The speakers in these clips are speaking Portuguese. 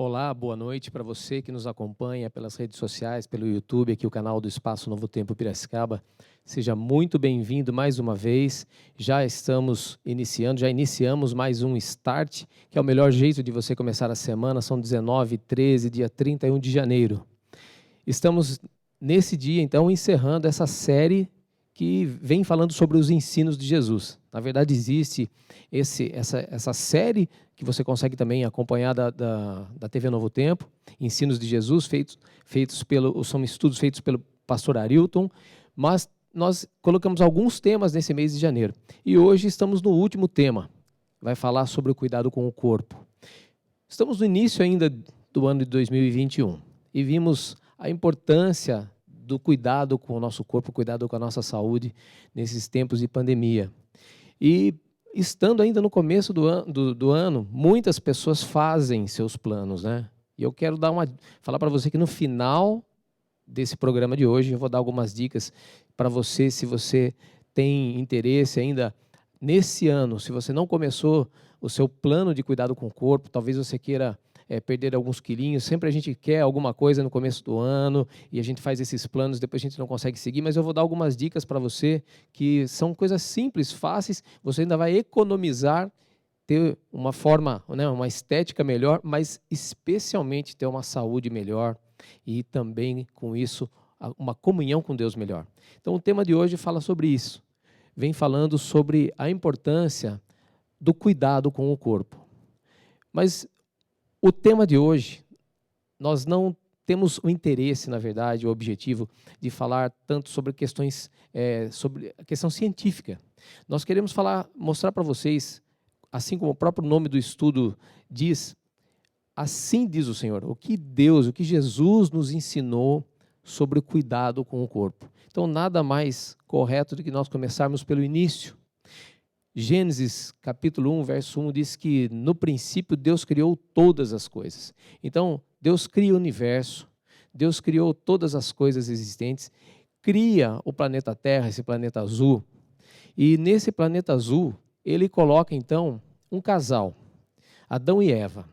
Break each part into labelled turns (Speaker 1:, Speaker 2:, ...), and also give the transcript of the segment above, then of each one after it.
Speaker 1: Olá, boa noite para você que nos acompanha pelas redes sociais, pelo YouTube, aqui o canal do Espaço Novo Tempo Piracicaba. Seja muito bem-vindo mais uma vez. Já iniciamos mais um Start, que é o melhor jeito de você começar a semana. São 19, 13, dia 31 de janeiro. Estamos nesse dia, então, encerrando essa série que vem falando sobre os ensinos de Jesus. Na verdade, existe essa série que você consegue também acompanhar da TV Novo Tempo, Ensinos de Jesus, são estudos feitos pelo pastor Arilton, mas nós colocamos alguns temas nesse mês de janeiro. E hoje estamos no último tema, vai falar sobre o cuidado com o corpo. Estamos no início ainda do ano de 2021 e vimos a importância do cuidado com o nosso corpo, cuidado com a nossa saúde nesses tempos de pandemia. E estando ainda no começo do ano, muitas pessoas fazem seus planos, né? E eu quero falar para você que no final desse programa de hoje eu vou dar algumas dicas para você, se você tem interesse ainda nesse ano, se você não começou o seu plano de cuidado com o corpo, talvez você queira perder alguns quilinhos. Sempre a gente quer alguma coisa no começo do ano e a gente faz esses planos, depois a gente não consegue seguir, mas eu vou dar algumas dicas para você que são coisas simples, fáceis, você ainda vai economizar, ter uma forma, né, uma estética melhor, mas especialmente ter uma saúde melhor e também com isso uma comunhão com Deus melhor. Então o tema de hoje fala sobre isso, vem falando sobre a importância do cuidado com o corpo. Mas o tema de hoje, nós não temos o interesse, na verdade, o objetivo de falar tanto sobre questões, sobre a questão científica. Nós queremos mostrar para vocês, assim como o próprio nome do estudo diz, assim diz o Senhor, o que Jesus nos ensinou sobre o cuidado com o corpo. Então, nada mais correto do que nós começarmos pelo início. Gênesis capítulo 1, verso 1 diz que no princípio Deus criou todas as coisas. Então, Deus cria o universo, Deus criou todas as coisas existentes, cria o planeta Terra, esse planeta azul, e nesse planeta azul, ele coloca então um casal, Adão e Eva,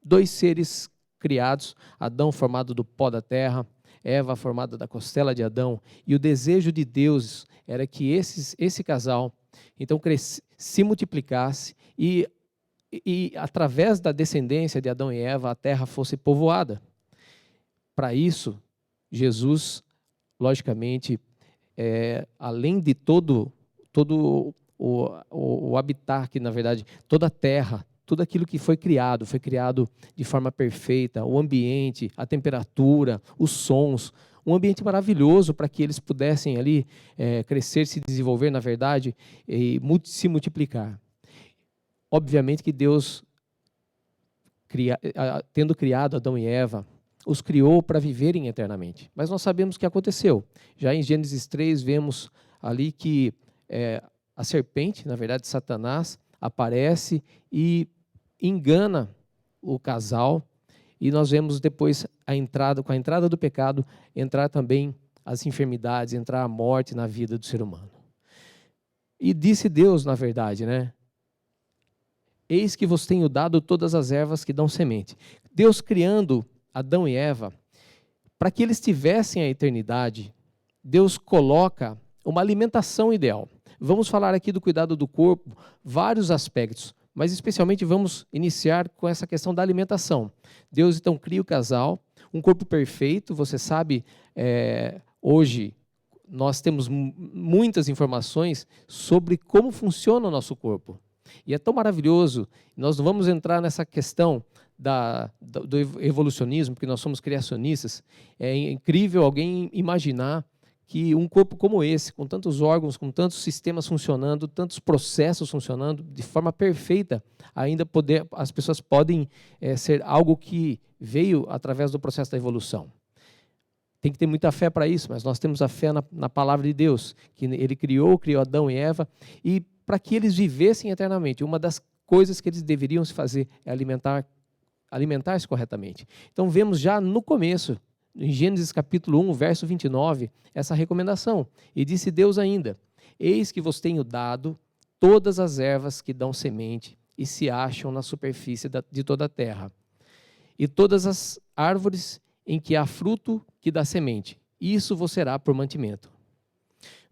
Speaker 1: dois seres criados, Adão formado do pó da terra, Eva formada da costela de Adão, e o desejo de Deus era que esse casal então se multiplicasse e através da descendência de Adão e Eva a terra fosse povoada. Para isso, Jesus, logicamente, além de todo o habitat, que na verdade toda a terra, tudo aquilo que foi criado de forma perfeita, o ambiente, a temperatura, os sons, um ambiente maravilhoso para que eles pudessem ali crescer, se desenvolver, na verdade, e se multiplicar. Obviamente que Deus, tendo criado Adão e Eva, os criou para viverem eternamente. Mas nós sabemos o que aconteceu. Já em Gênesis 3, vemos ali que a serpente, na verdade Satanás, aparece e engana o casal. E nós vemos depois com a entrada do pecado, entrar também as enfermidades, entrar a morte na vida do ser humano. E disse Deus, na verdade, né? Eis que vos tenho dado todas as ervas que dão semente. Deus criando Adão e Eva, para que eles tivessem a eternidade, Deus coloca uma alimentação ideal. Vamos falar aqui do cuidado do corpo, vários aspectos, mas especialmente vamos iniciar com essa questão da alimentação. Deus então cria o casal, um corpo perfeito, você sabe, hoje nós temos muitas informações sobre como funciona o nosso corpo. E é tão maravilhoso, nós não vamos entrar nessa questão do evolucionismo, porque nós somos criacionistas. É incrível alguém imaginar que um corpo como esse, com tantos órgãos, com tantos sistemas funcionando, tantos processos funcionando de forma perfeita, ainda as pessoas podem ser algo que veio através do processo da evolução. Tem que ter muita fé para isso, mas nós temos a fé na palavra de Deus, que Ele criou Adão e Eva, e para que eles vivessem eternamente, uma das coisas que eles deveriam se fazer é alimentar-se corretamente. Então vemos já no começo, em Gênesis capítulo 1, verso 29, essa recomendação. E disse Deus ainda, eis que vos tenho dado todas as ervas que dão semente e se acham na superfície de toda a terra. e todas as árvores em que há fruto que dá semente. Isso vos será por mantimento.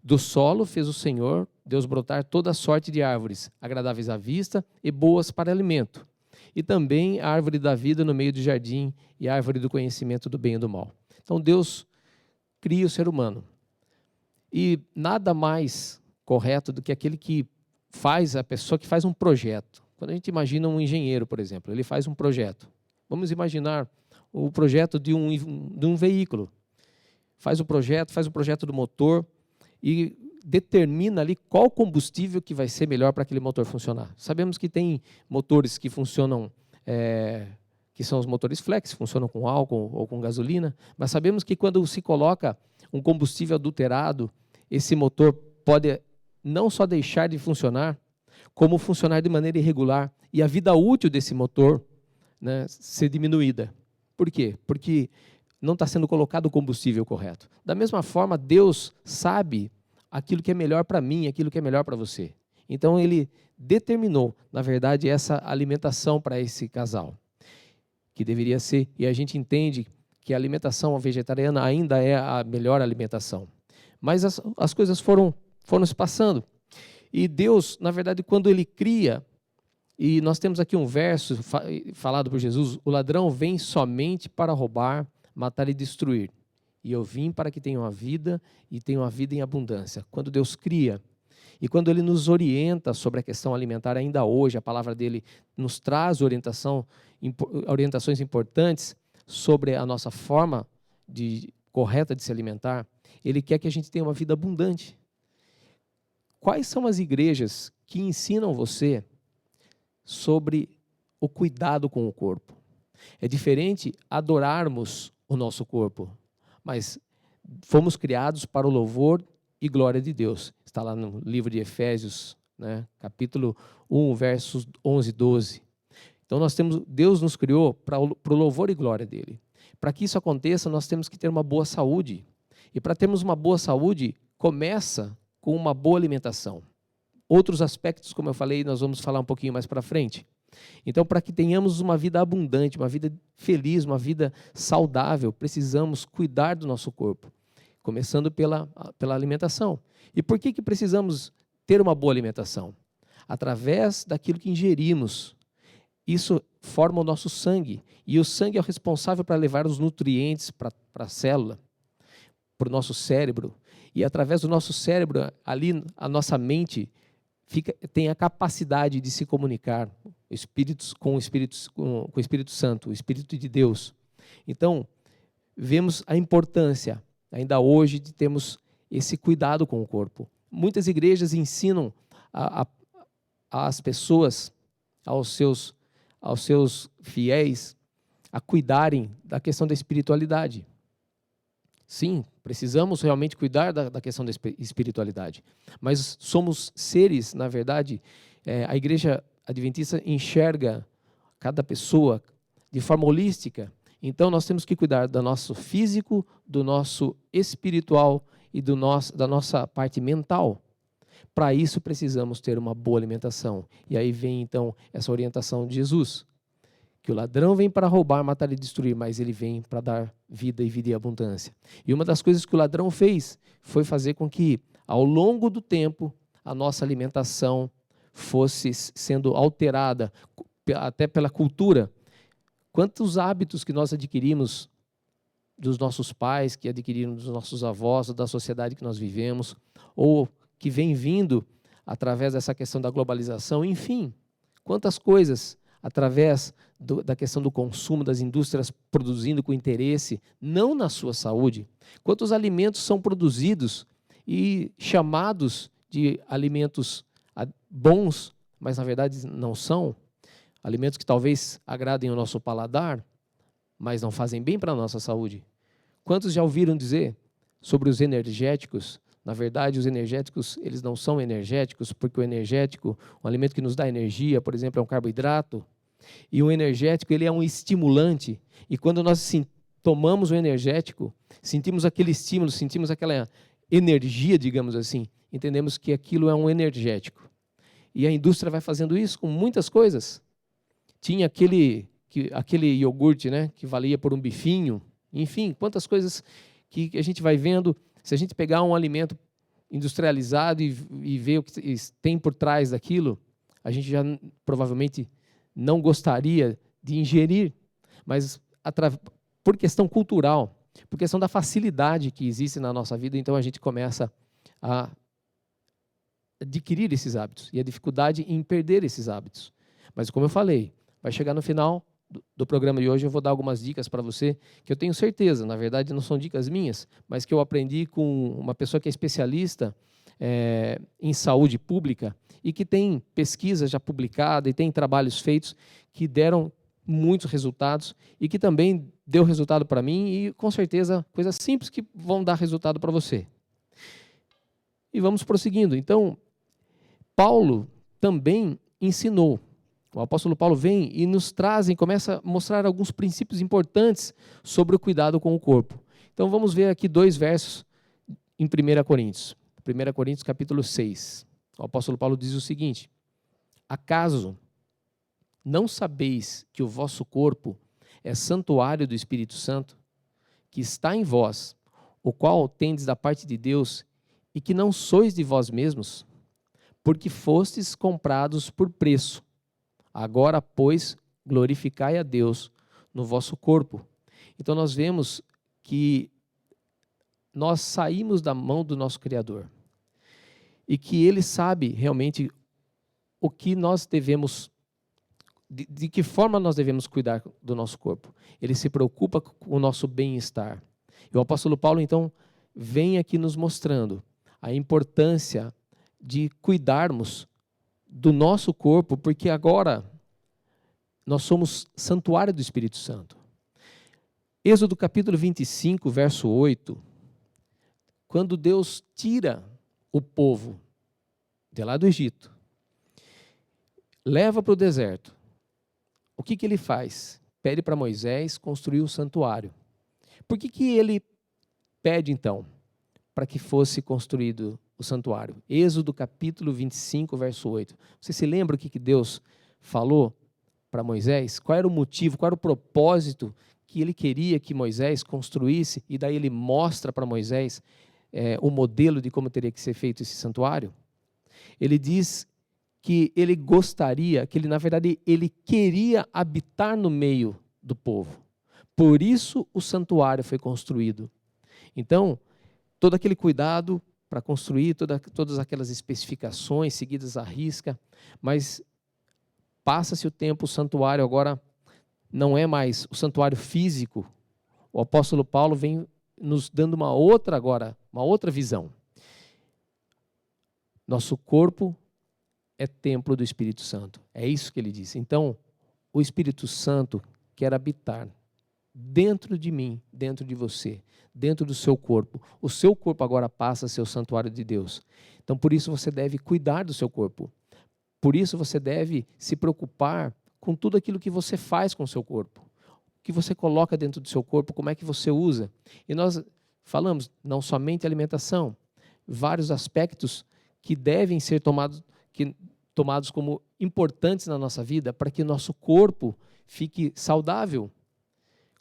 Speaker 1: Do solo fez o Senhor Deus brotar toda sorte de árvores, agradáveis à vista e boas para alimento. E também a árvore da vida no meio do jardim e a árvore do conhecimento do bem e do mal. Então Deus cria o ser humano. E nada mais correto do que aquele que faz, a pessoa que faz um projeto. Quando a gente imagina um engenheiro, por exemplo, ele faz um projeto. Vamos imaginar o projeto de um veículo. Faz o projeto do motor e determina ali qual combustível que vai ser melhor para aquele motor funcionar. Sabemos que tem motores que funcionam, que são os motores flex, funcionam com álcool ou com gasolina, mas sabemos que quando se coloca um combustível adulterado, esse motor pode não só deixar de funcionar, como funcionar de maneira irregular e a vida útil desse motor, né, ser diminuída. Por quê? Porque não está sendo colocado o combustível correto. Da mesma forma, Deus sabe aquilo que é melhor para mim, aquilo que é melhor para você. Então, Ele determinou, na verdade, essa alimentação para esse casal, que deveria ser, e a gente entende que a alimentação vegetariana ainda é a melhor alimentação. Mas as coisas foram se passando. E Deus, na verdade, quando Ele cria, e nós temos aqui um verso falado por Jesus, o ladrão vem somente para roubar, matar e destruir. E eu vim para que tenham a vida e tenham a vida em abundância. Quando Deus cria e quando Ele nos orienta sobre a questão alimentar, ainda hoje a palavra dEle nos traz orientações importantes sobre a nossa forma correta de se alimentar. Ele quer que a gente tenha uma vida abundante. Quais são as igrejas que ensinam você sobre o cuidado com o corpo? É diferente adorarmos o nosso corpo, mas fomos criados para o louvor e glória de Deus. Está lá no livro de Efésios, né, capítulo 1, versos 11 e 12. Então Deus nos criou para o louvor e glória dele. Para que isso aconteça, nós temos que ter uma boa saúde. E para termos uma boa saúde, começa com uma boa alimentação. Outros aspectos, como eu falei, nós vamos falar um pouquinho mais para frente. Então, para que tenhamos uma vida abundante, uma vida feliz, uma vida saudável, precisamos cuidar do nosso corpo, começando pela alimentação. E por que precisamos ter uma boa alimentação? Através daquilo que ingerimos. Isso forma o nosso sangue, e o sangue é o responsável para levar os nutrientes para a célula, para o nosso cérebro. E através do nosso cérebro, ali a nossa mente tem a capacidade de se comunicar com o Espírito Santo, o Espírito de Deus. Então, vemos a importância, ainda hoje, de termos esse cuidado com o corpo. Muitas igrejas ensinam as pessoas, aos seus fiéis, a cuidarem da questão da espiritualidade. Sim, precisamos realmente cuidar da questão da espiritualidade. Mas somos seres, na verdade, a Igreja Adventista enxerga cada pessoa de forma holística. Então, nós temos que cuidar do nosso físico, do nosso espiritual e da nossa parte mental. Para isso, precisamos ter uma boa alimentação. E aí vem, então, essa orientação de Jesus. Que o ladrão vem para roubar, matar e destruir, mas ele vem para dar vida e vida em abundância. E uma das coisas que o ladrão fez foi fazer com que, ao longo do tempo, a nossa alimentação fosse sendo alterada, até pela cultura. Quantos hábitos que nós adquirimos dos nossos pais, que adquirimos dos nossos avós, da sociedade que nós vivemos, ou que vem vindo através dessa questão da globalização, enfim, quantas coisas através da questão do consumo, das indústrias produzindo com interesse, não na sua saúde. Quantos alimentos são produzidos e chamados de alimentos bons, mas na verdade não são. Alimentos que talvez agradem o nosso paladar, mas não fazem bem para a nossa saúde. Quantos já ouviram dizer sobre os energéticos? Na verdade, os energéticos, eles não são energéticos, porque o energético, um alimento que nos dá energia, por exemplo, é um carboidrato, e o energético, ele é um estimulante, e quando nós tomamos o energético, sentimos aquele estímulo, sentimos aquela energia, digamos assim, entendemos que aquilo é um energético. E a indústria vai fazendo isso com muitas coisas. Tinha aquele aquele iogurte, né, que valia por um bifinho. Enfim, quantas coisas que a gente vai vendo. Se a gente pegar um alimento industrializado e ver o que tem por trás daquilo, a gente já provavelmente não gostaria de ingerir, mas por questão cultural, por questão da facilidade que existe na nossa vida, então a gente começa a adquirir esses hábitos e a dificuldade em perder esses hábitos. Mas como eu falei, vai chegar no final do programa de hoje, eu vou dar algumas dicas para você, que eu tenho certeza, na verdade não são dicas minhas, mas que eu aprendi com uma pessoa que é especialista em saúde pública e que tem pesquisa já publicada e tem trabalhos feitos que deram muitos resultados e que também deu resultado para mim e, com certeza, coisas simples que vão dar resultado para você. E vamos prosseguindo. Então, Paulo também ensinou. O apóstolo Paulo vem e nos traz e começa a mostrar alguns princípios importantes sobre o cuidado com o corpo. Então vamos ver aqui 2 versos em 1 Coríntios. 1 Coríntios capítulo 6. O apóstolo Paulo diz o seguinte: acaso não sabeis que o vosso corpo é santuário do Espírito Santo, que está em vós, o qual tendes da parte de Deus, e que não sois de vós mesmos? Porque fostes comprados por preço. Agora, pois, glorificai a Deus no vosso corpo. Então, nós vemos que nós saímos da mão do nosso Criador e que Ele sabe realmente o que nós devemos, de que forma nós devemos cuidar do nosso corpo. Ele se preocupa com o nosso bem-estar. E o apóstolo Paulo, então, vem aqui nos mostrando a importância de cuidarmos do nosso corpo, porque agora nós somos santuário do Espírito Santo. Êxodo capítulo 25, verso 8, quando Deus tira o povo de lá do Egito, leva para o deserto, o que ele faz? Pede para Moisés construir o santuário. Por que ele pede, então, para que fosse construído o santuário? Êxodo capítulo 25, verso 8. Você se lembra o que Deus falou para Moisés? Qual era o motivo, qual era o propósito que ele queria que Moisés construísse? E daí ele mostra para Moisés o modelo de como teria que ser feito esse santuário. Ele diz que ele gostaria, que ele, na verdade, ele queria habitar no meio do povo. Por isso o santuário foi construído. Então, todo aquele cuidado para construir, todas aquelas especificações seguidas à risca, mas passa-se o tempo, o santuário agora não é mais o santuário físico. O apóstolo Paulo vem nos dando uma outra visão. Nosso corpo é templo do Espírito Santo. É isso que ele diz. Então, o Espírito Santo quer habitar dentro de mim, dentro de você, dentro do seu corpo. O seu corpo agora passa a ser o santuário de Deus. Então, por isso você deve cuidar do seu corpo. Por isso você deve se preocupar com tudo aquilo que você faz com o seu corpo. O que você coloca dentro do seu corpo, como é que você usa. E nós falamos não somente alimentação, vários aspectos que devem ser tomados como importantes na nossa vida para que nosso corpo fique saudável.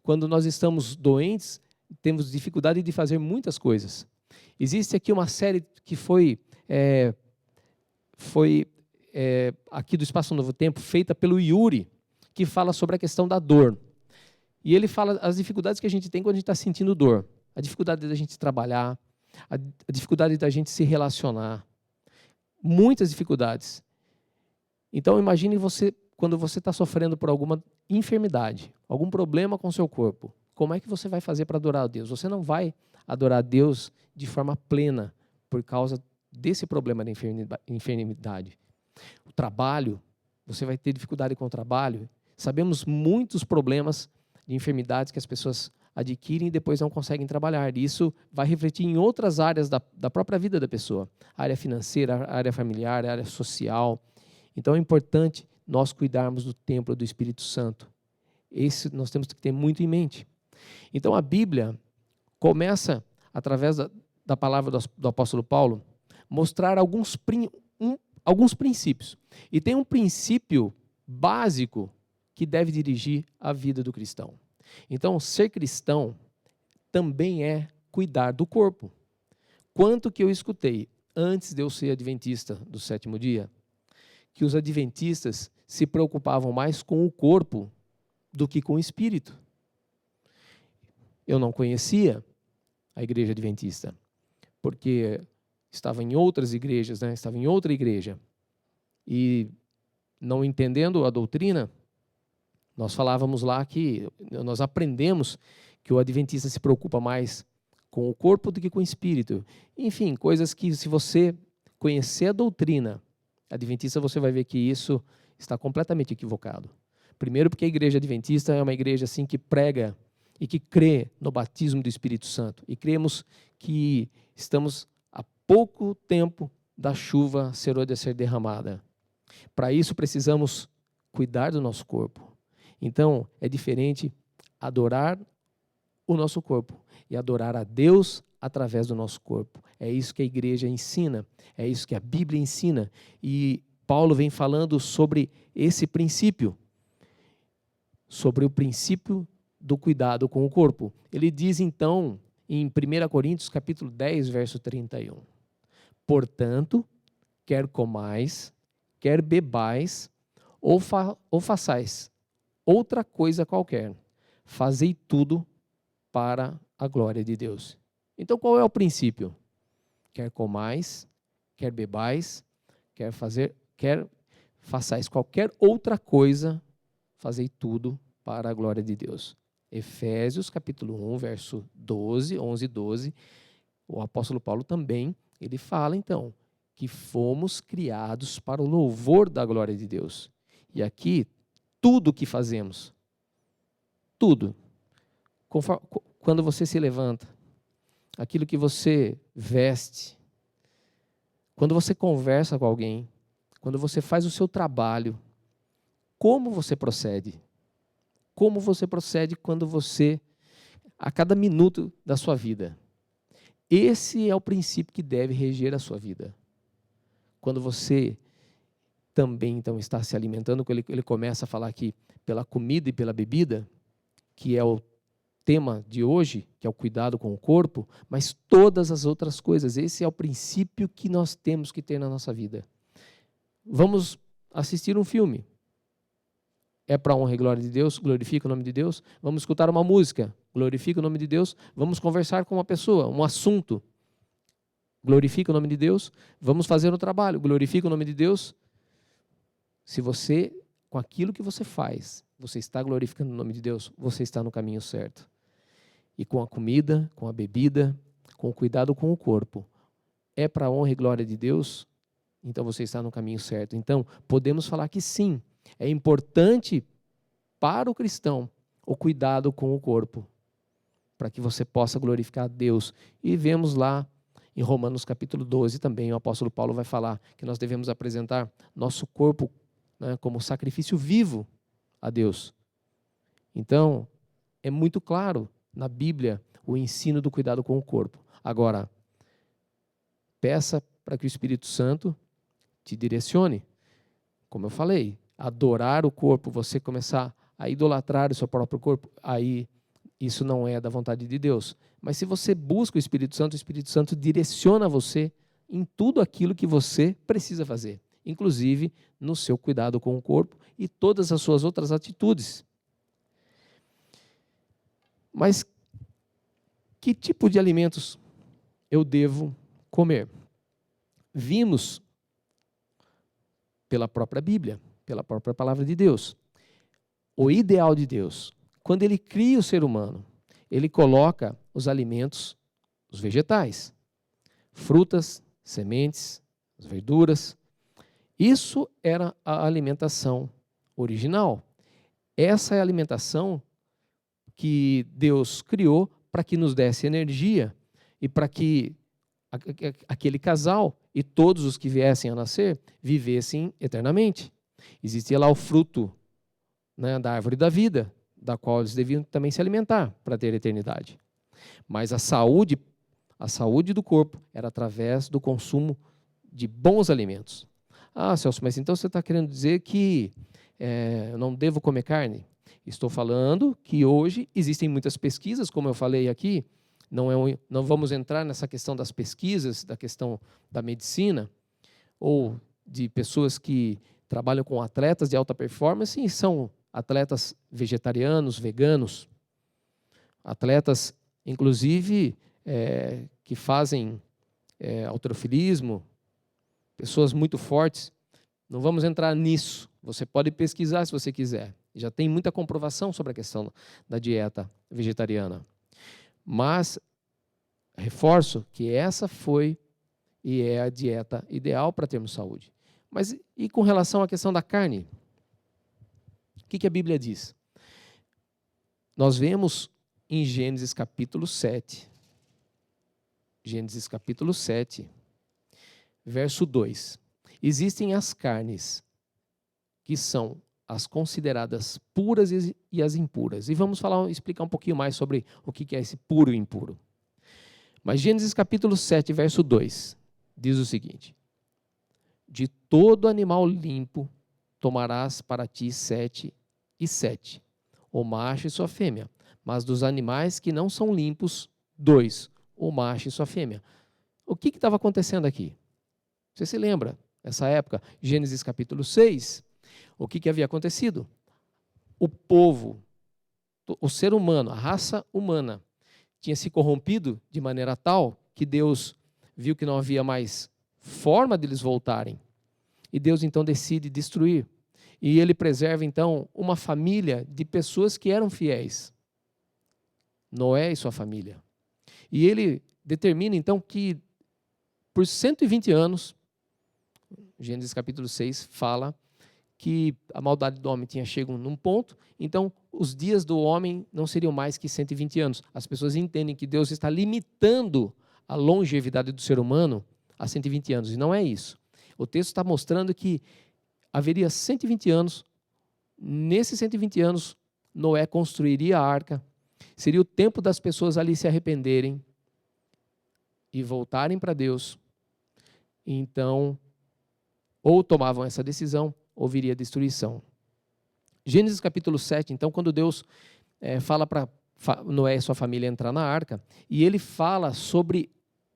Speaker 1: Quando nós estamos doentes, temos dificuldade de fazer muitas coisas. Existe aqui uma série que foi aqui do Espaço Novo Tempo, feita pelo Yuri, que fala sobre a questão da dor. E ele fala as dificuldades que a gente tem quando a gente está sentindo dor. A dificuldade da gente trabalhar, a dificuldade da gente se relacionar. Muitas dificuldades. Então, imagine você, quando você está sofrendo por alguma enfermidade, algum problema com o seu corpo, como é que você vai fazer para adorar a Deus? Você não vai adorar a Deus de forma plena por causa desse problema da enfermidade. O trabalho, você vai ter dificuldade com o trabalho. Sabemos muitos problemas de enfermidades que as pessoas adquirem e depois não conseguem trabalhar. Isso vai refletir em outras áreas da própria vida da pessoa. A área financeira, a área familiar, a área social. Então é importante nós cuidarmos do templo do Espírito Santo. Isso nós temos que ter muito em mente. Então a Bíblia começa, através da palavra do apóstolo Paulo, mostrar alguns princípios. E tem um princípio básico que deve dirigir a vida do cristão. Então, ser cristão também é cuidar do corpo. Quanto que eu escutei antes de eu ser adventista do sétimo dia, que os adventistas se preocupavam mais com o corpo do que com o espírito. Eu não conhecia a igreja adventista, porque estava em outras igrejas, né? Estava em outra igreja. E não entendendo a doutrina, nós falávamos lá que nós aprendemos que o adventista se preocupa mais com o corpo do que com o espírito. Enfim, coisas que, se você conhecer a doutrina adventista, você vai ver que isso está completamente equivocado. Primeiro, porque a igreja adventista é uma igreja assim que prega e que crê no batismo do Espírito Santo. E cremos que estamos há pouco tempo da chuva ser derramada. Para isso, precisamos cuidar do nosso corpo. Então, é diferente adorar o nosso corpo e adorar a Deus através do nosso corpo. É isso que a igreja ensina, é isso que a Bíblia ensina. E Paulo vem falando sobre esse princípio, sobre o princípio do cuidado com o corpo. Ele diz então, em 1 Coríntios capítulo 10, verso 31, portanto, quer comais, quer bebais, ou façais outra coisa qualquer, fazei tudo para a glória de Deus. Então, qual é o princípio? Quer comais, quer bebais, quer façais qualquer outra coisa, fazei tudo para a glória de Deus. Efésios, capítulo 1, verso 11 e 12, o apóstolo Paulo também, ele fala então, que fomos criados para o louvor da glória de Deus. E aqui, tudo o que fazemos, tudo, quando você se levanta, aquilo que você veste, quando você conversa com alguém, quando você faz o seu trabalho, como você procede? Como você procede quando você, a cada minuto da sua vida? Esse é o princípio que deve reger a sua vida. Quando você também então está se alimentando, ele começa a falar aqui pela comida e pela bebida, que é o tema de hoje, que é o cuidado com o corpo, mas todas as outras coisas, esse é o princípio que nós temos que ter na nossa vida. Vamos assistir um filme. É para a honra e glória de Deus, glorifica o nome de Deus. Vamos escutar uma música, glorifica o nome de Deus. Vamos conversar com uma pessoa, um assunto, glorifica o nome de Deus. Vamos fazer um trabalho, glorifica o nome de Deus. Se você, com aquilo que você faz, você está glorificando o nome de Deus, você está no caminho certo. E com a comida, com a bebida, com o cuidado com o corpo, é para a honra e glória de Deus, então você está no caminho certo. Então, podemos falar que sim, é importante para o cristão o cuidado com o corpo, para que você possa glorificar a Deus. E vemos lá em Romanos capítulo 12 também, o apóstolo Paulo vai falar que nós devemos apresentar nosso corpo, né, como sacrifício vivo a Deus. Então, é muito claro na Bíblia o ensino do cuidado com o corpo. Agora, peça para que o Espírito Santo te direcione. Como eu falei, adorar o corpo, você começar a idolatrar o seu próprio corpo, aí isso não é da vontade de Deus. Mas se você busca o Espírito Santo direciona você em tudo aquilo que você precisa fazer, inclusive no seu cuidado com o corpo e todas as suas outras atitudes. Mas que tipo de alimentos eu devo comer? Vimos pela própria Bíblia, pela própria palavra de Deus, o ideal de Deus. Quando Ele cria o ser humano, Ele coloca os alimentos, os vegetais, frutas, sementes, as verduras. Isso era a alimentação original. Essa é a alimentação que Deus criou para que nos desse energia e para que aquele casal e todos os que viessem a nascer vivessem eternamente. Existia lá o fruto, né, da árvore da vida, da qual eles deviam também se alimentar para ter eternidade. Mas a saúde do corpo era através do consumo de bons alimentos. Ah, Celso, mas então você está querendo dizer que eu não devo comer carne. Estou falando que hoje existem muitas pesquisas, como eu falei aqui, não vamos entrar nessa questão das pesquisas, da questão da medicina, ou de pessoas que trabalham com atletas de alta performance e são atletas vegetarianos, veganos, atletas, inclusive, que fazem halterofilismo, pessoas muito fortes. Não vamos entrar nisso. Você pode pesquisar se você quiser. Já tem muita comprovação sobre a questão da dieta vegetariana. Mas reforço que essa foi e é a dieta ideal para termos saúde. Mas e com relação à questão da carne? O que a Bíblia diz? Nós vemos em Gênesis capítulo 7. Gênesis capítulo 7, verso 2. Existem as carnes que são as consideradas puras e as impuras. E vamos explicar um pouquinho mais sobre o que é esse puro e impuro. Mas Gênesis capítulo 7, verso 2, diz o seguinte: de todo animal limpo tomarás para ti 7 e 7, o macho e sua fêmea, mas dos animais que não são limpos, 2, o macho e sua fêmea. O que estava acontecendo aqui? Você se lembra? Nessa época, Gênesis capítulo 6, o que havia acontecido? O povo, o ser humano, a raça humana, tinha se corrompido de maneira tal que Deus viu que não havia mais forma de eles voltarem. E Deus então decide destruir. E ele preserva então uma família de pessoas que eram fiéis. Noé e sua família. E ele determina então que por 120 anos, Gênesis capítulo 6 fala que a maldade do homem tinha chegado num ponto, então os dias do homem não seriam mais que 120 anos. As pessoas entendem que Deus está limitando a longevidade do ser humano a 120 anos, e não é isso. O texto está mostrando que haveria 120 anos, nesses 120 anos, Noé construiria a arca, seria o tempo das pessoas ali se arrependerem e voltarem para Deus. Então, ou tomavam essa decisão, ou viria a destruição. Gênesis capítulo 7, então, quando Deus fala para Noé e sua família entrar na arca, e ele fala sobre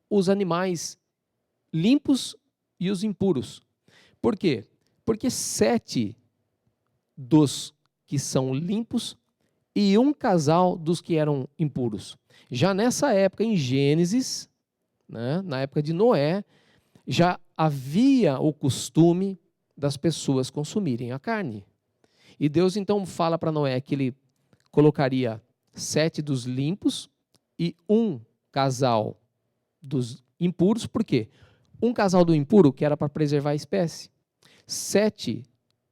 Speaker 1: os animais limpos e os impuros. Por quê? Porque 7 dos que são limpos e um casal dos que eram impuros. Já nessa época, em Gênesis, né, na época de Noé, já havia o costume das pessoas consumirem a carne. E Deus então fala para Noé que ele colocaria 7 dos limpos e um casal dos impuros. Por quê? Um casal do impuro que era para preservar a espécie. 7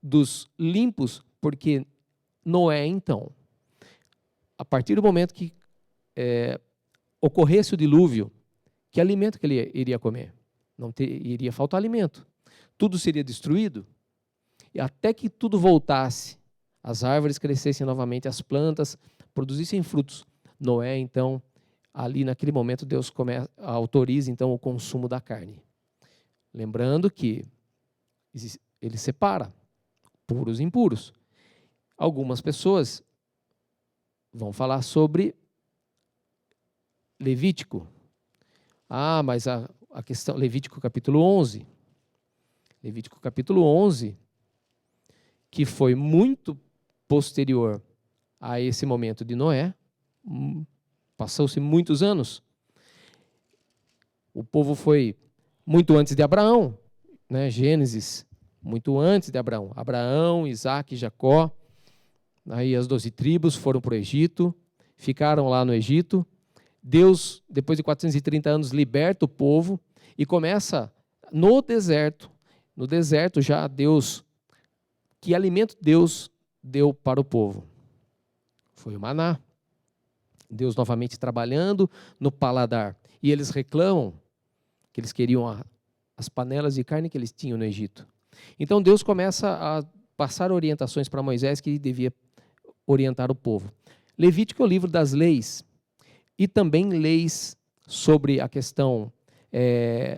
Speaker 1: dos limpos, porque Noé, então, a partir do momento que ocorresse o dilúvio, que alimento que ele iria comer? Iria faltar alimento. Tudo seria destruído. E até que tudo voltasse, as árvores crescessem novamente, as plantas produzissem frutos. Noé, então, ali naquele momento, Deus autoriza então o consumo da carne. Lembrando que ele separa puros e impuros. Algumas pessoas vão falar sobre Levítico. Mas a questão, Levítico capítulo 11. Levítico capítulo 11, que foi muito posterior a esse momento de Noé, passou-se muitos anos. O povo foi muito antes de Abraão, né? Gênesis, muito antes de Abraão. Abraão, Isaac, Jacó, aí as 12 tribos foram para o Egito, ficaram lá no Egito. Deus, depois de 430 anos, liberta o povo e começa no deserto. No deserto já Deus, que alimento Deus deu para o povo? Foi o maná. Deus novamente trabalhando no paladar. E eles reclamam que eles queriam as panelas de carne que eles tinham no Egito. Então Deus começa a passar orientações para Moisés que devia orientar o povo. Levítico é o livro das leis e também leis sobre a questão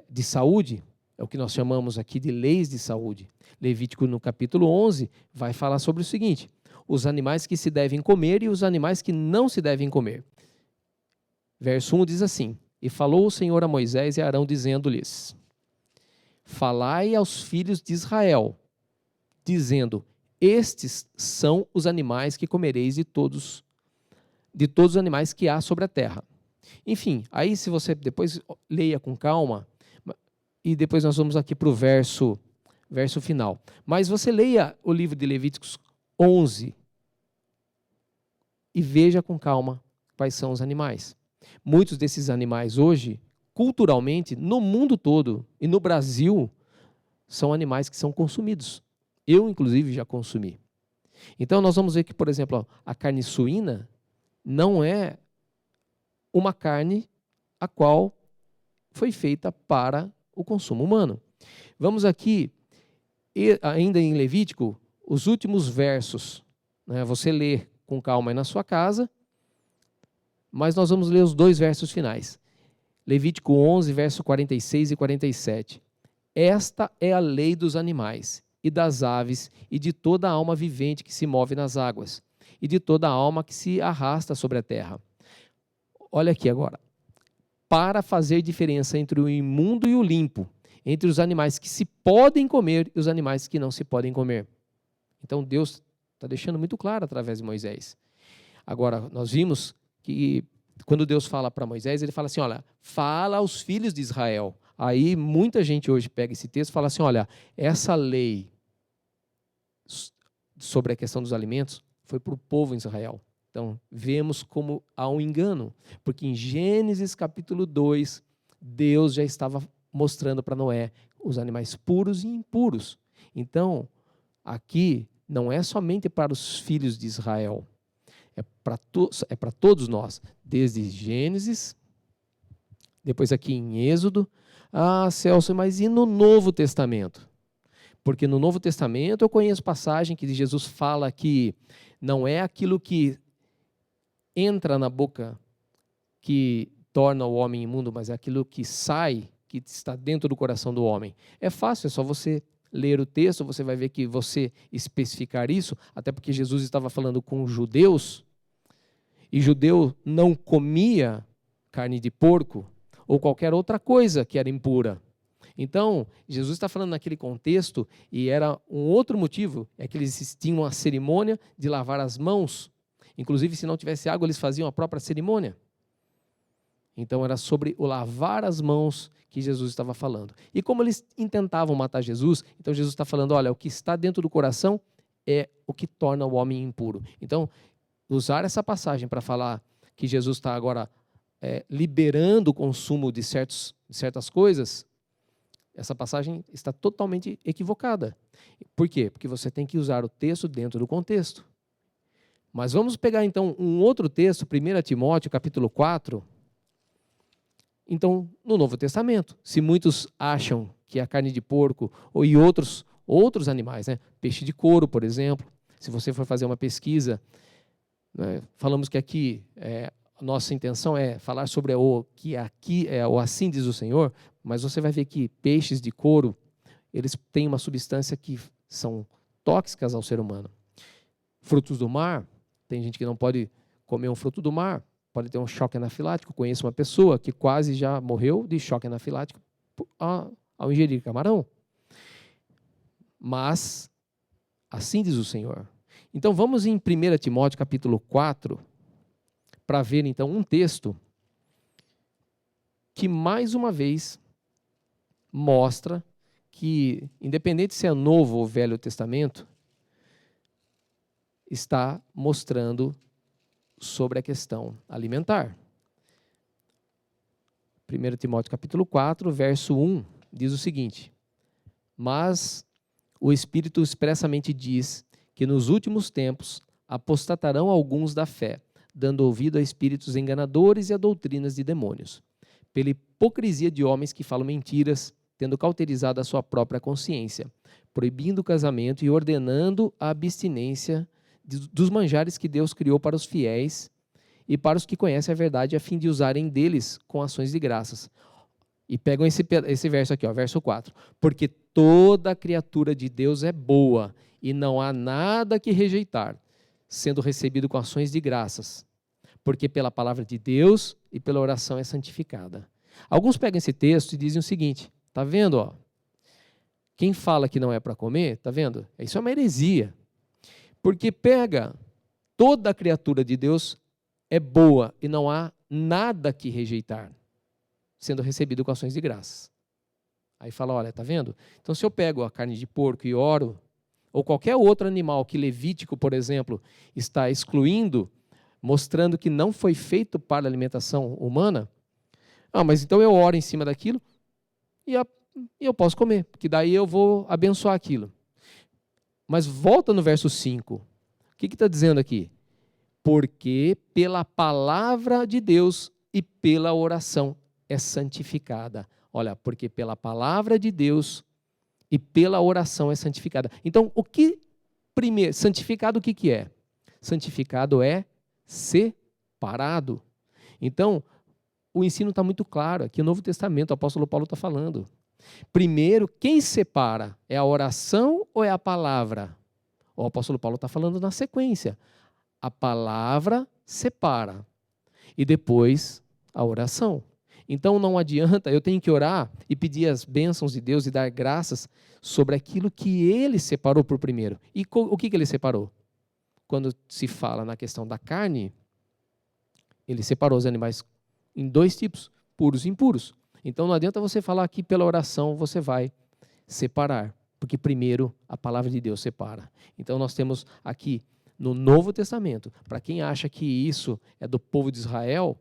Speaker 1: de saúde. É o que nós chamamos aqui de leis de saúde. Levítico, no capítulo 11, vai falar sobre o seguinte: os animais que se devem comer e os animais que não se devem comer. Verso 1 diz assim: E falou o Senhor a Moisés e a Arão, dizendo-lhes: Falai aos filhos de Israel, dizendo: Estes são os animais que comereis de todos os animais que há sobre a terra. Enfim, aí se você depois leia com calma, e depois nós vamos aqui para o verso final. Mas você leia o livro de Levíticos 11 e veja com calma quais são os animais. Muitos desses animais hoje, culturalmente, no mundo todo e no Brasil, são animais que são consumidos. Eu, inclusive, já consumi. Então, nós vamos ver que, por exemplo, a carne suína não é uma carne a qual foi feita para o consumo humano. Vamos aqui, ainda em Levítico, os últimos versos. Né? Você lê com calma aí na sua casa, mas nós vamos ler os 2 versos finais. Levítico 11, verso 46 e 47. Esta é a lei dos animais, e das aves, e de toda a alma vivente que se move nas águas, e de toda a alma que se arrasta sobre a terra. Olha aqui agora. Para fazer diferença entre o imundo e o limpo, entre os animais que se podem comer e os animais que não se podem comer. Então Deus está deixando muito claro através de Moisés. Agora, nós vimos que quando Deus fala para Moisés, ele fala assim, olha, fala aos filhos de Israel. Aí muita gente hoje pega esse texto e fala assim, olha, essa lei sobre a questão dos alimentos foi para o povo de Israel. Então, vemos como há um engano, porque em Gênesis capítulo 2, Deus já estava mostrando para Noé os animais puros e impuros. Então, aqui não é somente para os filhos de Israel, é para todos nós, desde Gênesis, depois aqui em Êxodo. Ah, Celso, mas e no Novo Testamento? Porque no Novo Testamento eu conheço passagem que Jesus fala que não é aquilo que entra na boca que torna o homem imundo, mas é aquilo que sai, que está dentro do coração do homem. É fácil, é só você ler o texto, você vai ver que você especificar isso, até porque Jesus estava falando com judeus, e judeu não comia carne de porco ou qualquer outra coisa que era impura. Então, Jesus está falando naquele contexto, e era um outro motivo, é que eles tinham uma cerimônia de lavar as mãos. Inclusive, se não tivesse água, eles faziam a própria cerimônia. Então, era sobre o lavar as mãos que Jesus estava falando. E como eles intentavam matar Jesus, então Jesus está falando, olha, o que está dentro do coração é o que torna o homem impuro. Então, usar essa passagem para falar que Jesus está agora liberando o consumo de certas coisas, essa passagem está totalmente equivocada. Por quê? Porque você tem que usar o texto dentro do contexto. Mas vamos pegar então um outro texto, 1 Timóteo capítulo 4. Então, no Novo Testamento, se muitos acham que a carne de porco e outros animais, né? Peixe de couro, por exemplo, se você for fazer uma pesquisa, né? Falamos que aqui a nossa intenção é falar sobre o que aqui é o assim diz o Senhor, mas você vai ver que peixes de couro, eles têm uma substância que são tóxicas ao ser humano. Frutos do mar, tem gente que não pode comer um fruto do mar, pode ter um choque anafilático. Conheço uma pessoa que quase já morreu de choque anafilático ao ingerir camarão. Mas, assim diz o Senhor. Então, vamos em 1 Timóteo capítulo 4, para ver, então, um texto que, mais uma vez, mostra que, independente se é Novo ou Velho Testamento, está mostrando sobre a questão alimentar. 1 Timóteo capítulo 4, verso 1, diz o seguinte: Mas o Espírito expressamente diz que nos últimos tempos apostatarão alguns da fé, dando ouvido a espíritos enganadores e a doutrinas de demônios, pela hipocrisia de homens que falam mentiras, tendo cauterizado a sua própria consciência, proibindo o casamento e ordenando a abstinência dos manjares que Deus criou para os fiéis e para os que conhecem a verdade, a fim de usarem deles com ações de graças. E pegam esse verso aqui, ó, verso 4. Porque toda criatura de Deus é boa, e não há nada que rejeitar, sendo recebido com ações de graças, porque pela palavra de Deus e pela oração é santificada. Alguns pegam esse texto e dizem o seguinte, tá vendo, ó? Quem fala que não é para comer, tá vendo? Isso é uma heresia. Porque pega toda criatura de Deus é boa e não há nada que rejeitar, sendo recebido com ações de graças. Aí fala, olha, tá vendo? Então se eu pego a carne de porco e oro, ou qualquer outro animal que Levítico, por exemplo, está excluindo, mostrando que não foi feito para a alimentação humana, mas então eu oro em cima daquilo e eu posso comer, porque daí eu vou abençoar aquilo. Mas volta no verso 5. O que está dizendo aqui? Porque pela palavra de Deus e pela oração é santificada. Olha, porque pela palavra de Deus e pela oração é santificada. Então, primeiro, santificado o que é? Santificado é separado. Então, o ensino está muito claro. Aqui no Novo Testamento, o apóstolo Paulo está falando. Primeiro, quem separa? É a oração ou é a palavra? O apóstolo Paulo está falando na sequência. A palavra separa. E depois, a oração. Então, não adianta, eu tenho que orar e pedir as bênçãos de Deus e dar graças sobre aquilo que Ele separou por primeiro. E o que Ele separou? Quando se fala na questão da carne, Ele separou os animais em 2 tipos, puros e impuros. Então, não adianta você falar que pela oração você vai separar, porque primeiro a palavra de Deus separa. Então, nós temos aqui no Novo Testamento, para quem acha que isso é do povo de Israel,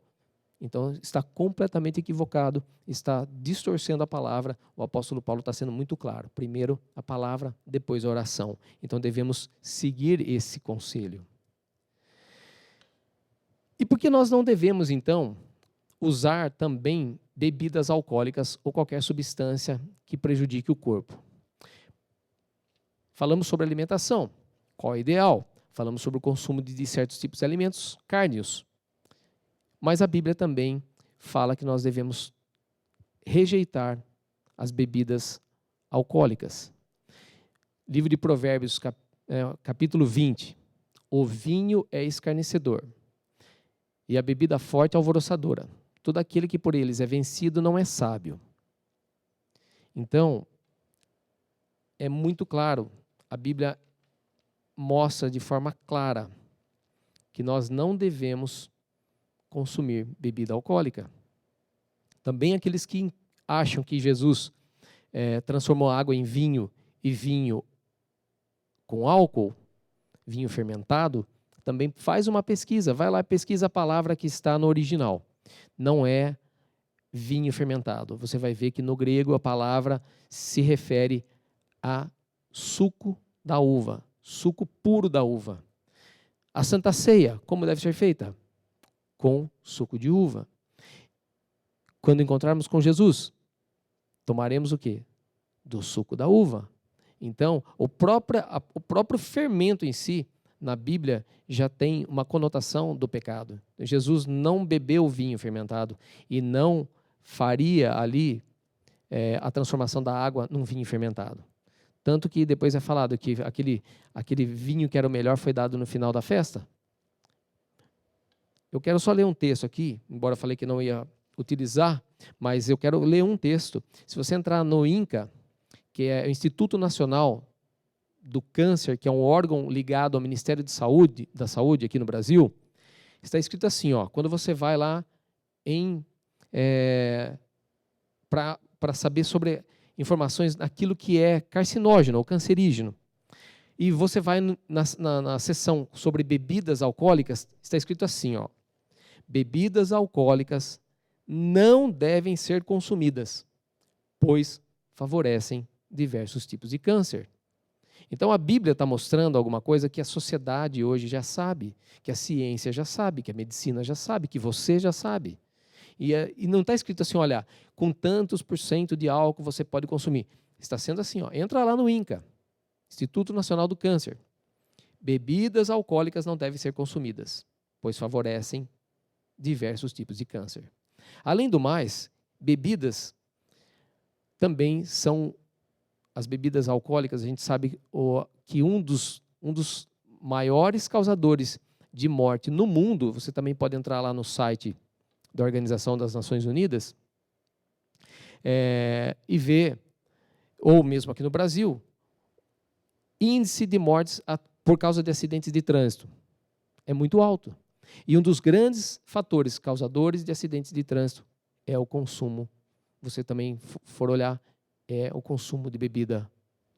Speaker 1: então está completamente equivocado, está distorcendo a palavra. O apóstolo Paulo está sendo muito claro. Primeiro a palavra, depois a oração. Então devemos seguir esse conselho. E por que nós não devemos, então, usar também bebidas alcoólicas ou qualquer substância que prejudique o corpo? Falamos sobre alimentação. Qual é o ideal? Falamos sobre o consumo de certos tipos de alimentos cárneos. Mas a Bíblia também fala que nós devemos rejeitar as bebidas alcoólicas. Livro de Provérbios, capítulo 20. O vinho é escarnecedor, e a bebida forte é alvoroçadora. Todo aquele que por eles é vencido não é sábio. Então, é muito claro, a Bíblia mostra de forma clara que nós não devemos consumir bebida alcoólica. Também aqueles que acham que Jesus transformou água em vinho e vinho com álcool, vinho fermentado, também faz uma pesquisa, vai lá e pesquisa a palavra que está no original. Não é vinho fermentado. Você vai ver que no grego a palavra se refere a suco da uva, suco puro da uva. A Santa Ceia, como deve ser feita? Com suco de uva. Quando encontrarmos com Jesus, tomaremos o quê? Do suco da uva. Então, o próprio fermento em si, na Bíblia, já tem uma conotação do pecado. Jesus não bebeu vinho fermentado e não faria ali a transformação da água num vinho fermentado. Tanto que depois é falado que aquele vinho que era o melhor foi dado no final da festa. Eu quero só ler um texto aqui, embora eu falei que não ia utilizar, mas eu quero ler um texto. Se você entrar no INCA, que é o Instituto Nacional do Câncer, que é um órgão ligado ao Ministério da Saúde aqui no Brasil, está escrito assim, quando você vai lá para saber sobre informações naquilo que é carcinógeno ou cancerígeno, e você vai na seção sobre bebidas alcoólicas, está escrito assim, bebidas alcoólicas não devem ser consumidas, pois favorecem diversos tipos de câncer. Então a Bíblia está mostrando alguma coisa que a sociedade hoje já sabe, que a ciência já sabe, que a medicina já sabe, que você já sabe. E não está escrito assim, olha, com tantos % de álcool você pode consumir. Está sendo assim, entra lá no INCA, Instituto Nacional do Câncer. Bebidas alcoólicas não devem ser consumidas, pois favorecem diversos tipos de câncer. Além do mais, bebidas também são as bebidas alcoólicas. A gente sabe que um dos maiores causadores de morte no mundo, você também pode entrar lá no site da Organização das Nações Unidas e ver, ou mesmo aqui no Brasil, índice de mortes por causa de acidentes de trânsito. É muito alto. E um dos grandes fatores causadores de acidentes de trânsito é o consumo. Você também for olhar, é o consumo de bebida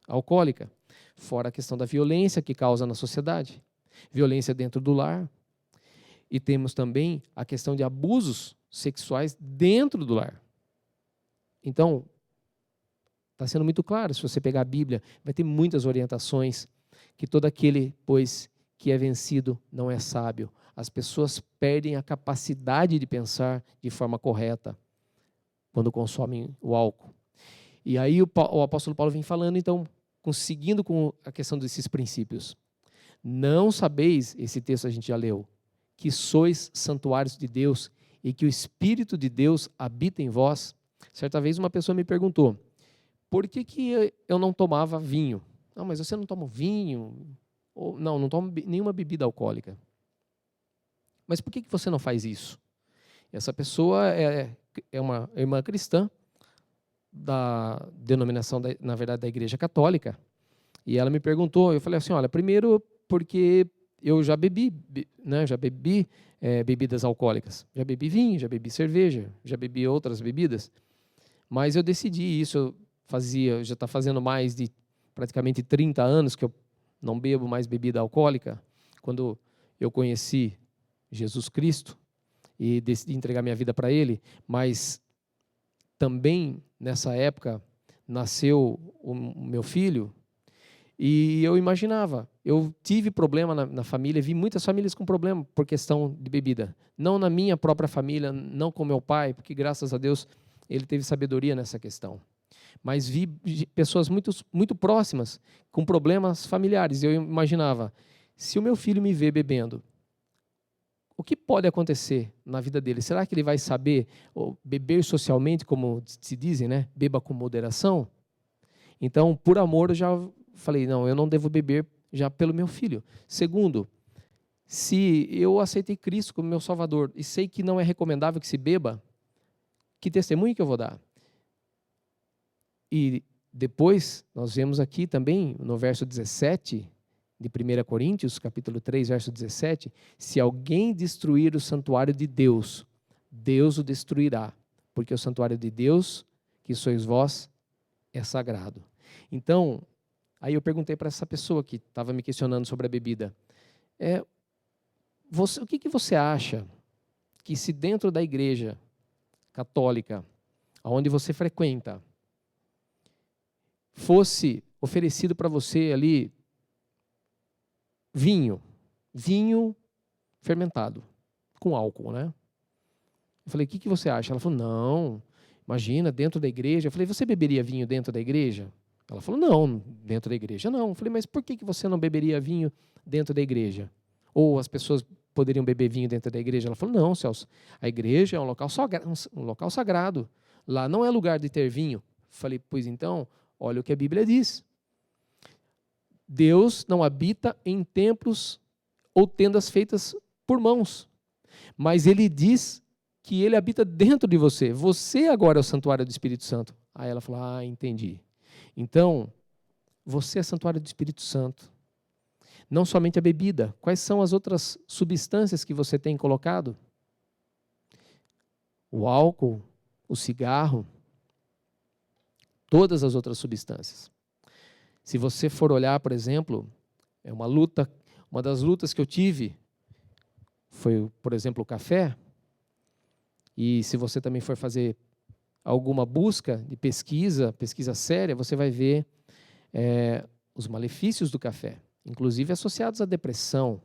Speaker 1: alcoólica. Fora a questão da violência que causa na sociedade. Violência dentro do lar. E temos também a questão de abusos sexuais dentro do lar. Então, está sendo muito claro, se você pegar a Bíblia, vai ter muitas orientações, que todo aquele, pois, que é vencido não é sábio. As pessoas perdem a capacidade de pensar de forma correta quando consomem o álcool. E aí o apóstolo Paulo vem falando, então, seguindo com a questão desses princípios. Não sabeis, esse texto a gente já leu, que sois santuários de Deus e que o Espírito de Deus habita em vós? Certa vez uma pessoa me perguntou, por que eu não tomava vinho? Não, mas você não toma vinho? Ou, não tomo nenhuma bebida alcoólica. Mas por que você não faz isso? Essa pessoa é uma irmã cristã da denominação, na verdade, da Igreja Católica. E ela me perguntou, eu falei assim, olha, primeiro porque eu já bebi, né, bebidas alcoólicas. Já bebi vinho, já bebi cerveja, já bebi outras bebidas. Mas eu decidi isso, já está fazendo mais de praticamente 30 anos que eu não bebo mais bebida alcoólica. Quando eu conheci Jesus Cristo e decidi entregar minha vida para Ele, mas também nessa época nasceu o meu filho e eu imaginava, eu tive problema na família, vi muitas famílias com problema por questão de bebida. Não na minha própria família, não com meu pai, porque graças a Deus ele teve sabedoria nessa questão. Mas vi pessoas muito próximas com problemas familiares. Eu imaginava, se o meu filho me vê bebendo, o que pode acontecer na vida dele? Será que ele vai saber beber socialmente, como se dizem, né? Beba com moderação? Então, por amor, eu já falei, não, eu não devo beber já pelo meu filho. Segundo, se eu aceitei Cristo como meu Salvador e sei que não é recomendável que se beba, que testemunho que eu vou dar? E depois, nós vemos aqui também, no verso 17 de 1 Coríntios, capítulo 3, verso 17, se alguém destruir o santuário de Deus, Deus o destruirá, porque o santuário de Deus, que sois vós, é sagrado. Então, aí eu perguntei para essa pessoa que estava me questionando sobre a bebida, o que você acha que se dentro da igreja católica, onde você frequenta, fosse oferecido para você ali vinho fermentado, com álcool, né? Eu falei, o que você acha? Ela falou, não, imagina, dentro da igreja. Eu falei, você beberia vinho dentro da igreja? Ela falou, não, dentro da igreja não. Eu falei, mas por que você não beberia vinho dentro da igreja? Ou as pessoas poderiam beber vinho dentro da igreja? Ela falou, não, Celso, a igreja é um local sagrado. Lá não é lugar de ter vinho. Eu falei, pois então, olha o que a Bíblia diz. Deus não habita em templos ou tendas feitas por mãos, mas Ele diz que Ele habita dentro de você. Você agora é o santuário do Espírito Santo. Aí ela falou, entendi. Então, você é santuário do Espírito Santo. Não somente a bebida. Quais são as outras substâncias que você tem colocado? O álcool, o cigarro, todas as outras substâncias. Se você for olhar, por exemplo, uma das lutas que eu tive foi, por exemplo, o café. E se você também for fazer alguma busca de pesquisa séria, você vai ver os malefícios do café, inclusive associados à depressão.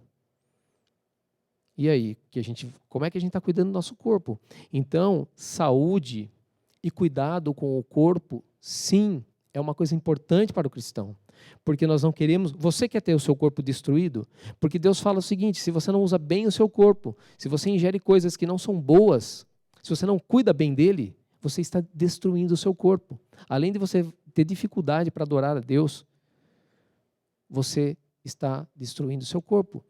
Speaker 1: E aí, como é que a gente está cuidando do nosso corpo? Então, saúde e cuidado com o corpo, sim, é uma coisa importante para o cristão, porque nós não queremos... Você quer ter o seu corpo destruído? Porque Deus fala o seguinte, se você não usa bem o seu corpo, se você ingere coisas que não são boas, se você não cuida bem dele, você está destruindo o seu corpo. Além de você ter dificuldade para adorar a Deus, você está destruindo o seu corpo,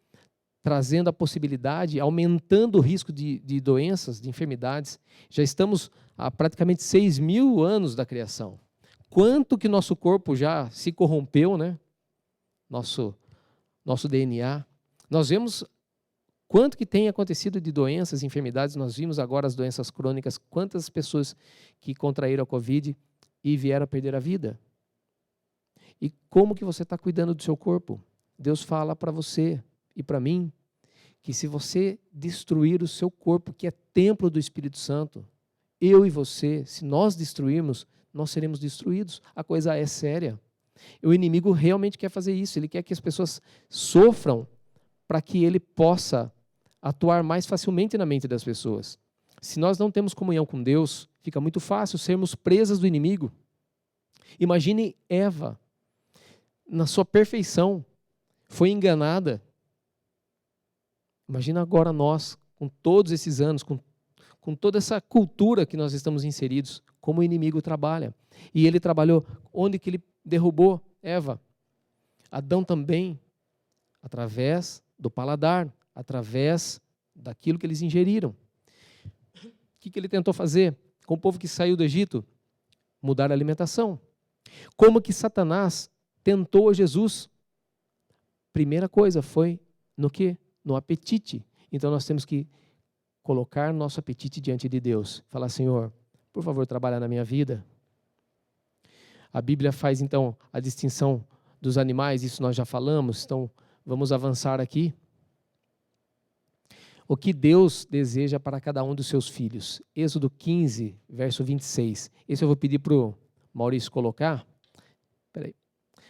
Speaker 1: trazendo a possibilidade, aumentando o risco de doenças, de enfermidades. Já estamos há praticamente 6.000 anos da criação. Quanto que nosso corpo já se corrompeu, né? Nosso DNA. Nós vemos quanto que tem acontecido de doenças, enfermidades. Nós vimos agora as doenças crônicas, quantas pessoas que contraíram a Covid e vieram a perder a vida. E como que você está cuidando do seu corpo? Deus fala para você e para mim que se você destruir o seu corpo, que é templo do Espírito Santo, eu e você, se nós destruirmos, nós seremos destruídos. A coisa é séria. O inimigo realmente quer fazer isso. Ele quer que as pessoas sofram para que ele possa atuar mais facilmente na mente das pessoas. Se nós não temos comunhão com Deus, fica muito fácil sermos presas do inimigo. Imagine Eva, na sua perfeição, foi enganada. Imagina agora nós, com todos esses anos, com toda essa cultura que nós estamos inseridos, como o inimigo trabalha. E ele trabalhou onde que ele derrubou Eva? Adão também, através do paladar, através daquilo que eles ingeriram. O que ele tentou fazer com o povo que saiu do Egito? Mudar a alimentação. Como que Satanás tentou Jesus? Primeira coisa foi no quê? No apetite. Então nós temos que colocar nosso apetite diante de Deus. Falar, Senhor, por favor, trabalha na minha vida. A Bíblia faz então a distinção dos animais, isso nós já falamos, então vamos avançar aqui. O que Deus deseja para cada um dos seus filhos. Êxodo 15, verso 26. Esse eu vou pedir para o Maurício colocar. Peraí.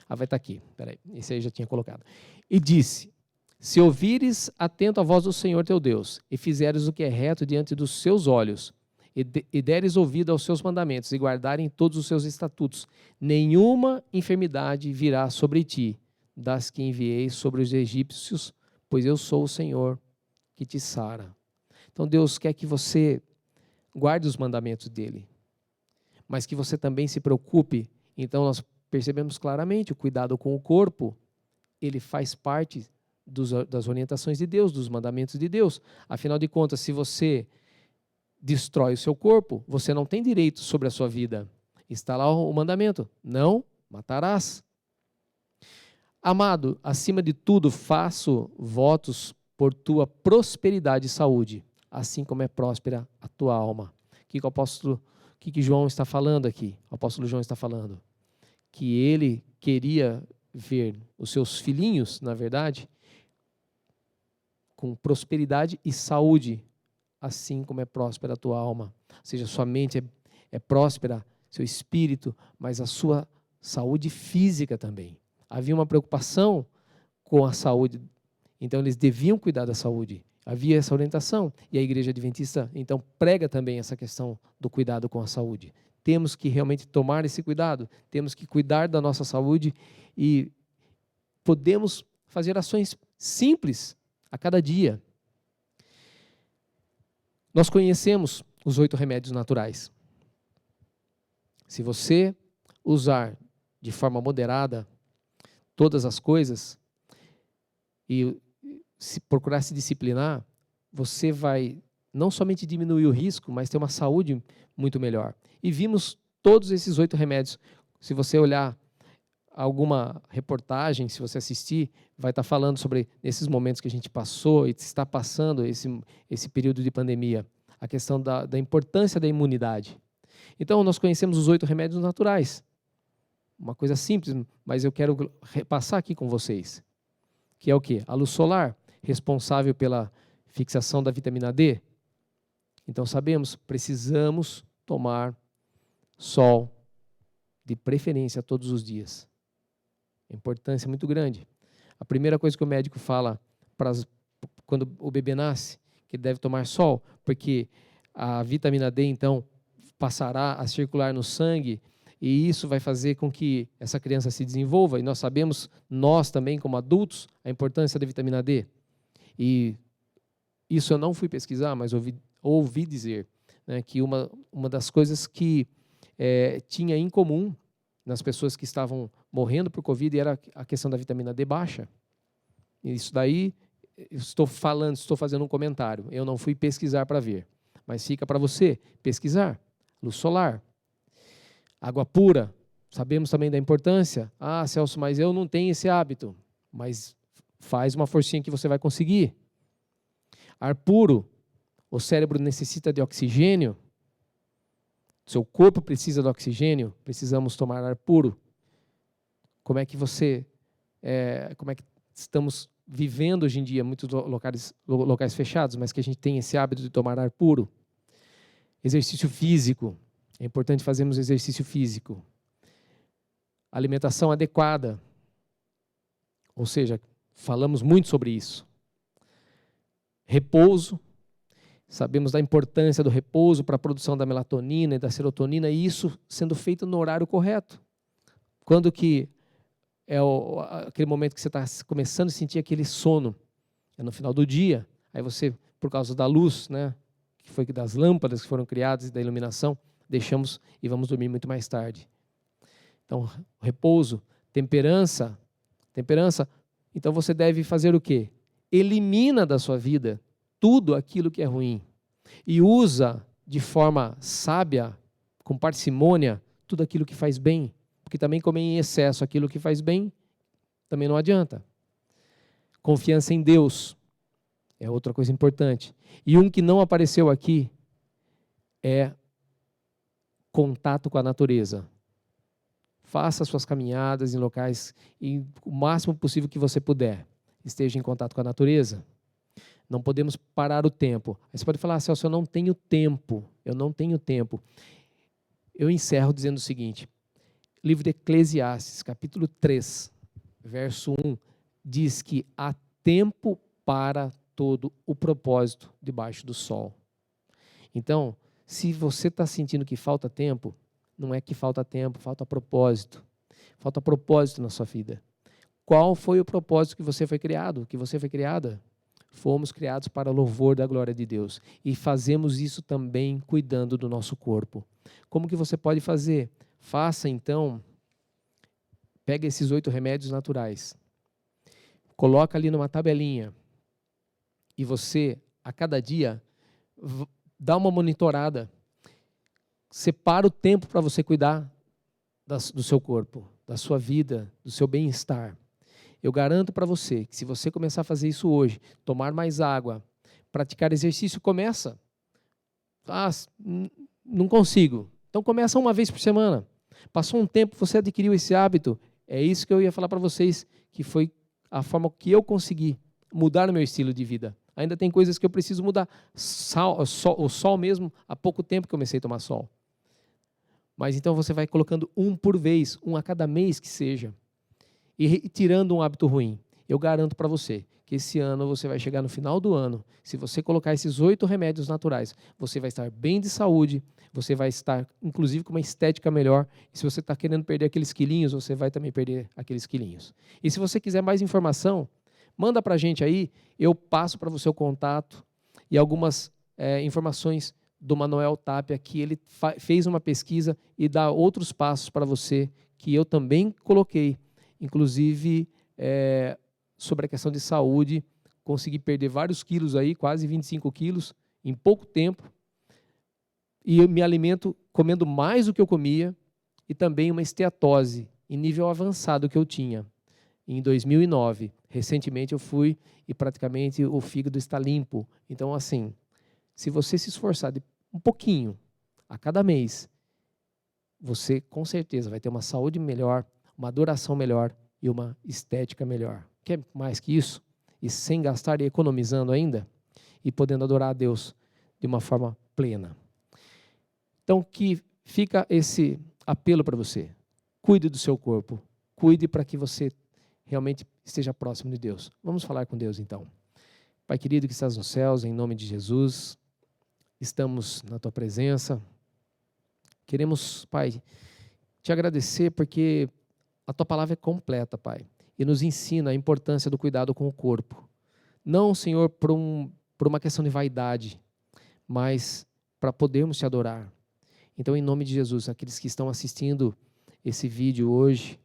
Speaker 1: Vai estar aqui. Peraí. Esse aí já tinha colocado. E disse, se ouvires atento a voz do Senhor teu Deus, e fizeres o que é reto diante dos seus olhos, e deres ouvido aos seus mandamentos, e guardarem todos os seus estatutos, nenhuma enfermidade virá sobre ti, das que enviei sobre os egípcios, pois eu sou o Senhor que te sara. Então Deus quer que você guarde os mandamentos dele, mas que você também se preocupe. Então nós percebemos claramente o cuidado com o corpo, ele faz parte das orientações de Deus, dos mandamentos de Deus. Afinal de contas, se você destrói o seu corpo, você não tem direito sobre a sua vida. Está lá o mandamento, não matarás. Amado, acima de tudo, faço votos por tua prosperidade e saúde, assim como é próspera a tua alma. O que João está falando aqui? O apóstolo João está falando que ele queria ver os seus filhinhos, na verdade, com prosperidade e saúde, assim como é próspera a tua alma. Ou seja, sua mente é próspera, seu espírito, mas a sua saúde física também. Havia uma preocupação com a saúde, então eles deviam cuidar da saúde. Havia essa orientação, e a Igreja Adventista, então, prega também essa questão do cuidado com a saúde. Temos que realmente tomar esse cuidado, temos que cuidar da nossa saúde e podemos fazer ações simples a cada dia. Nós conhecemos os 8 remédios naturais. Se você usar de forma moderada todas as coisas e se procurar se disciplinar, você vai não somente diminuir o risco, mas ter uma saúde muito melhor. E vimos todos esses 8 remédios. Se você olhar alguma reportagem, se você assistir, vai estar falando sobre esses momentos que a gente passou e está passando esse período de pandemia, a questão da importância da imunidade. Então, nós conhecemos os 8 remédios naturais. Uma coisa simples, mas eu quero repassar aqui com vocês, que é o quê? A luz solar, responsável pela fixação da vitamina D. Então, sabemos, precisamos tomar sol, de preferência todos os dias. A importância é muito grande. A primeira coisa que o médico fala quando o bebê nasce, que ele deve tomar sol, porque a vitamina D, então, passará a circular no sangue e isso vai fazer com que essa criança se desenvolva. E nós sabemos, nós também, como adultos, a importância da vitamina D. E isso eu não fui pesquisar, mas ouvi dizer. né, que uma das coisas que tinha em comum nas pessoas que estavam morrendo por Covid era a questão da vitamina D baixa. Isso daí, estou fazendo um comentário. Eu não fui pesquisar para ver, mas fica para você pesquisar. Luz solar, água pura, sabemos também da importância. Ah, Celso, mas eu não tenho esse hábito. Mas faz uma forcinha que você vai conseguir. Ar puro, o cérebro necessita de oxigênio, seu corpo precisa de oxigênio, precisamos tomar ar puro. Como é que estamos vivendo hoje em dia, muitos locais fechados, mas que a gente tem esse hábito de tomar ar puro? Exercício físico, é importante fazermos exercício físico. Alimentação adequada, ou seja, falamos muito sobre isso. Repouso, sabemos da importância do repouso para a produção da melatonina e da serotonina, e isso sendo feito no horário correto. Quando que é aquele momento que você está começando a sentir aquele sono? É no final do dia. Aí você, por causa da luz, né, que foi das lâmpadas que foram criadas e da iluminação, deixamos e vamos dormir muito mais tarde. Então, repouso, temperança. Então você deve fazer o quê? Elimina da sua vida tudo aquilo que é ruim e usa de forma sábia, com parcimônia, tudo aquilo que faz bem, porque também comer em excesso aquilo que faz bem também não adianta. Confiança em Deus é outra coisa importante. E um que não apareceu aqui é contato com a natureza. Faça suas caminhadas em locais, e o máximo possível que você puder, esteja em contato com a natureza. Não podemos parar o tempo. Aí você pode falar, Celso, eu não tenho tempo. Eu encerro dizendo o seguinte, livro de Eclesiastes, capítulo 3, verso 1, diz que há tempo para todo o propósito debaixo do sol. Então, se você está sentindo que falta tempo, não é que falta tempo, falta propósito. Falta propósito na sua vida. Qual foi o propósito que você foi criado, que você foi criada? Fomos criados para louvor da glória de Deus. E fazemos isso também cuidando do nosso corpo. Como que você pode fazer? Faça então, pega esses 8 remédios naturais, coloca ali numa tabelinha e você, a cada dia, dá uma monitorada. Separa o tempo para você cuidar do seu corpo, da sua vida, do seu bem-estar. Eu garanto para você que se você começar a fazer isso hoje, tomar mais água, praticar exercício, começa. Ah, não consigo. Então começa uma vez por semana. Passou um tempo, você adquiriu esse hábito. É isso que eu ia falar para vocês, que foi a forma que eu consegui mudar o meu estilo de vida. Ainda tem coisas que eu preciso mudar. O sol mesmo, há pouco tempo que eu comecei a tomar sol. Mas então você vai colocando um por vez, um a cada mês que seja, e tirando um hábito ruim. Eu garanto para você que esse ano você vai chegar no final do ano, se você colocar esses 8 remédios naturais, você vai estar bem de saúde, você vai estar, inclusive, com uma estética melhor, e se você está querendo perder aqueles quilinhos, você vai também perder aqueles quilinhos. E se você quiser mais informação, manda para a gente aí, eu passo para você o contato e algumas informações do Manuel Tapia, que ele fez uma pesquisa e dá outros passos para você, que eu também coloquei, inclusive sobre a questão de saúde, consegui perder vários quilos aí, quase 25 quilos, em pouco tempo, e eu me alimento comendo mais do que eu comia, e também uma esteatose em nível avançado que eu tinha em 2009. Recentemente eu fui e praticamente o fígado está limpo. Então, assim, se você se esforçar um pouquinho a cada mês, você com certeza vai ter uma saúde melhor, uma duração melhor e uma estética melhor. Quer mais que isso? E sem gastar e economizando ainda? E podendo adorar a Deus de uma forma plena. Então, que fica esse apelo para você. Cuide do seu corpo. Cuide para que você realmente esteja próximo de Deus. Vamos falar com Deus então. Pai querido que estás nos céus, em nome de Jesus, estamos na tua presença. Queremos, Pai, te agradecer porque a tua palavra é completa, Pai, e nos ensina a importância do cuidado com o corpo. Não, Senhor, por uma questão de vaidade, mas para podermos te adorar. Então, em nome de Jesus, aqueles que estão assistindo esse vídeo hoje,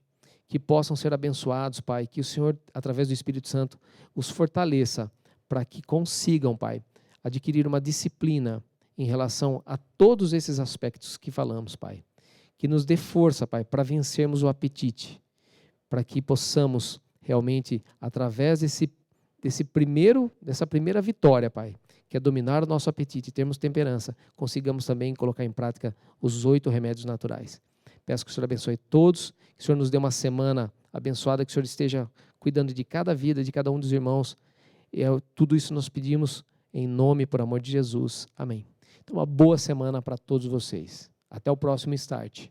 Speaker 1: que possam ser abençoados, Pai, que o Senhor, através do Espírito Santo, os fortaleça para que consigam, Pai, adquirir uma disciplina em relação a todos esses aspectos que falamos, Pai. Que nos dê força, Pai, para vencermos o apetite, para que possamos realmente, através dessa primeira vitória, Pai, que é dominar o nosso apetite e termos temperança, consigamos também colocar em prática os 8 remédios naturais. Peço que o Senhor abençoe todos, que o Senhor nos dê uma semana abençoada, que o Senhor esteja cuidando de cada vida, de cada um dos irmãos. Tudo isso nós pedimos em nome e por amor de Jesus. Amém. Então, uma boa semana para todos vocês. Até o próximo Start.